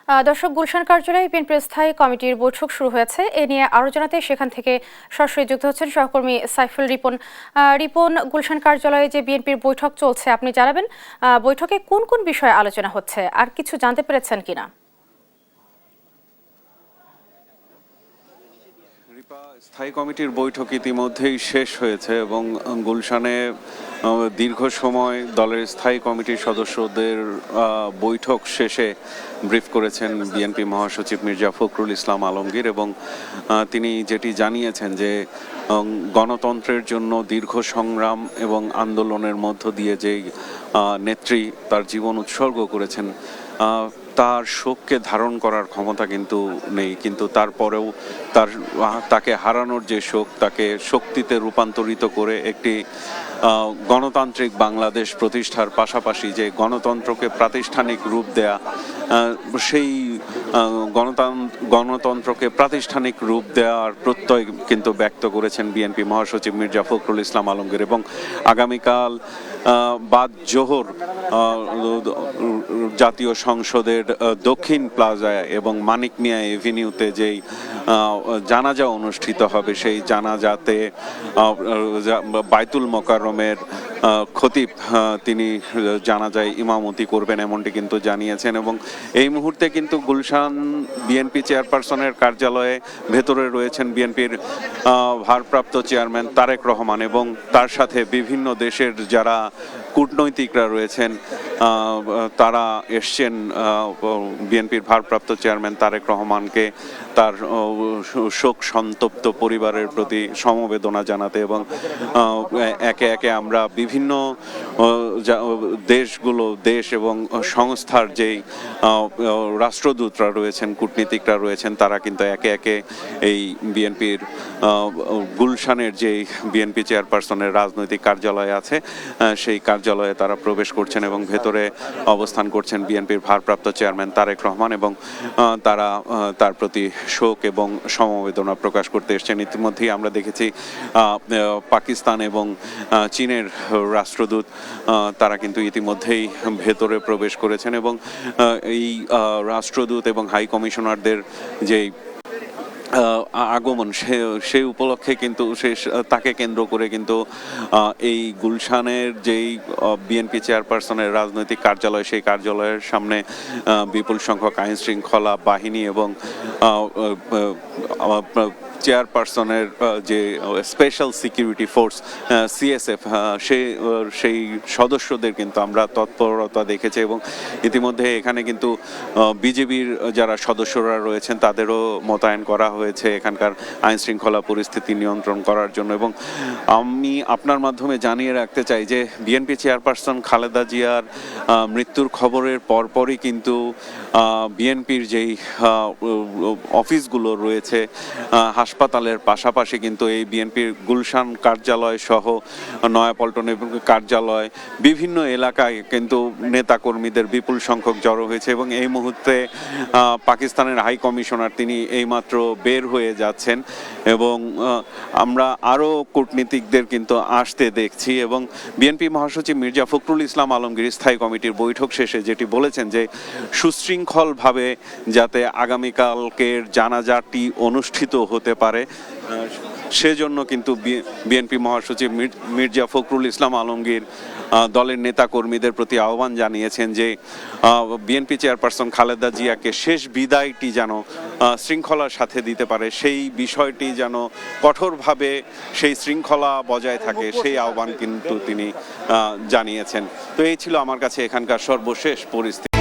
দর্শক, গুলশান কার্যালয়ে বিএনপির স্থায়ী কমিটির বৈঠক শুরু হয়েছে। এ নিয়ে আরও জানাতে সেখান থেকে সরাসরি যুক্ত হচ্ছেন সহকর্মী সাইফুল রিপন। রিপন, গুলশান কার্যালয়ে যে বিএনপির বৈঠক চলছে, আপনি জানাবেন বৈঠকে কোন কোন বিষয়ে আলোচনা হচ্ছে, আর কিছু জানতে পেরেছেন কিনা? স্থায়ী কমিটির বৈঠক ইতিমধ্যেই শেষ হয়েছে এবং গুলশানে দীর্ঘ সময় দলের স্থায়ী কমিটির সদস্যদের বৈঠক শেষে ব্রিফ করেছেন বিএনপি মহাসচিব মির্জা ফখরুল ইসলাম আলমগীর এবং তিনি যেটি জানিয়েছেন যে গণতন্ত্রের জন্য দীর্ঘ সংগ্রাম এবং আন্দোলনের মধ্য দিয়ে যেই নেত্রী তার জীবন উৎসর্গ করেছেন, তার শোককে ধারণ করার ক্ষমতা কিন্তু নেই, কিন্তু তারপরেও তাকে হারানোর যে শোক, তাকে শক্তিতে রূপান্তরিত করে একটি গণতান্ত্রিক বাংলাদেশ প্রতিষ্ঠার পাশাপাশি যে গণতন্ত্রকে প্রাতিষ্ঠানিক রূপ দেয়া, সেই গণতন্ত্রকে প্রাতিষ্ঠানিক রূপ দেওয়ার প্রত্যয় কিন্তু ব্যক্ত করেছেন বিএনপি মহাসচিব মির্জা ফখরুল ইসলাম আলমগীর। এবং আগামীকাল বাদ জোহর জাতীয় সংসদের দক্ষিণ প্লাজায় এবং মানিক মিয়া এভিনিউতে যেই জানাজা অনুষ্ঠিত হবে, সেই জানাজাতে বাইতুল মোকাররমের খতিব তিনি জানাজায় ইমামতি করবেন, এমনটি কিন্তু জানিয়েছেন। এবং এই মুহূর্তে কিন্তু গুলশান বিএনপি চেয়ারপারসনের কার্যালয়ে ভেতরে রয়েছেন বিএনপির ভারপ্রাপ্ত চেয়ারম্যান তারেক রহমান এবং তার সাথে বিভিন্ন দেশের যারা কূটনৈতিকরা রয়েছেন, তারা এসছেন বিএনপির ভারপ্রাপ্ত চেয়ারম্যান তারেক রহমানকে তার শোক সন্তপ্ত পরিবারের প্রতি সমবেদনা জানাতে। এবং একে একে আমরা বিভিন্ন দেশ এবং সংস্থার যেই রাষ্ট্রদূতরা রয়েছেন, কূটনীতিকরা রয়েছেন, তারা কিন্তু একে একে এই বিএনপির গুলশানের যেই বিএনপি চেয়ারপারসনের রাজনৈতিক কার্যালয় আছে, সেই কার্যালয়ে তারা প্রবেশ করছেন এবং ভেতরে অবস্থান করছেন বিএনপির ভারপ্রাপ্ত চেয়ারম্যান তারেক রহমান এবং তারা তার প্রতি শোক এবং সমবেদনা প্রকাশ করতে এসেছেন। ইতিমধ্যেই আমরা দেখেছি পাকিস্তান এবং চীনের রাষ্ট্রদূত তারা কিন্তু ইতিমধ্যেই ভেতরে প্রবেশ করেছেন এবং এই রাষ্ট্রদূত এবং হাই কমিশনারদের যেই আগমন, সেই উপলক্ষে কিন্তু তাকে কেন্দ্র করে কিন্তু এই গুলশানের যেই বিএনপি চেয়ারপারসনের রাজনৈতিক কার্যালয়, সেই কার্যালয়ের সামনে বিপুল সংখ্যক আইন শৃঙ্খলা বাহিনী এবং চেয়ারপারসনের যে স্পেশাল সিকিউরিটি ফোর্স সিএসএফ, সেই সদস্যদের কিন্তু আমরা তৎপরতা দেখেছি। এবং ইতিমধ্যে এখানে কিন্তু বিজেপির যারা সদস্যরা রয়েছেন তাদেরও মোতায়েন করা হয়েছে এখানকার আইন শৃঙ্খলা পরিস্থিতি নিয়ন্ত্রণ করার জন্য। এবং আমি আপনার মাধ্যমে জানিয়ে রাখতে চাই যে বিএনপি চেয়ারপারসন খালেদা জিয়ার মৃত্যুর খবরের পরপরই কিন্তু বিএনপির যেই অফিসগুলো রয়েছে, হাসপাতালের পাশাপাশি কিন্তু এই বিএনপির গুলশান কার্যালয় সহ নয়াপল্টন এবং কার্যালয়, বিভিন্ন এলাকায় কিন্তু নেতাকর্মীদের বিপুল সংখ্যক জড়ো হয়েছে। এবং এই মুহূর্তে পাকিস্তানের হাই কমিশনার তিনি এইমাত্র বের হয়ে যাচ্ছেন এবং আমরা আরও কূটনীতিকদের কিন্তু আসতে দেখছি। এবং বিএনপি মহাসচিব মির্জা ফখরুল ইসলাম আলমগীর স্থায়ী কমিটির বৈঠক শেষে যেটি বলেছেন যে সুশৃঙ্খলভাবে যাতে আগামীকালকের জানাজাটি অনুষ্ঠিত হতে পারে, সেজন্য কিন্তু বিএনপি মহাসচিব মির্জা ফখরুল ইসলাম আলমগীর দলের নেতা কর্মীদের প্রতি আহ্বান জানিয়েছেন যে বিএনপি চেয়ারপারসন খালেদা জিয়াকে শেষ বিদায়টি যেন শৃঙ্খলার সাথে দিতে পারে, সেই বিষয়টি যেন কঠোরভাবে সেই শৃঙ্খলা বজায় থাকে, সেই আহ্বান কিন্তু তিনি জানিয়েছেন। তো এই ছিল আমার কাছে এখানকার সর্বশেষ পরিস্থিতি।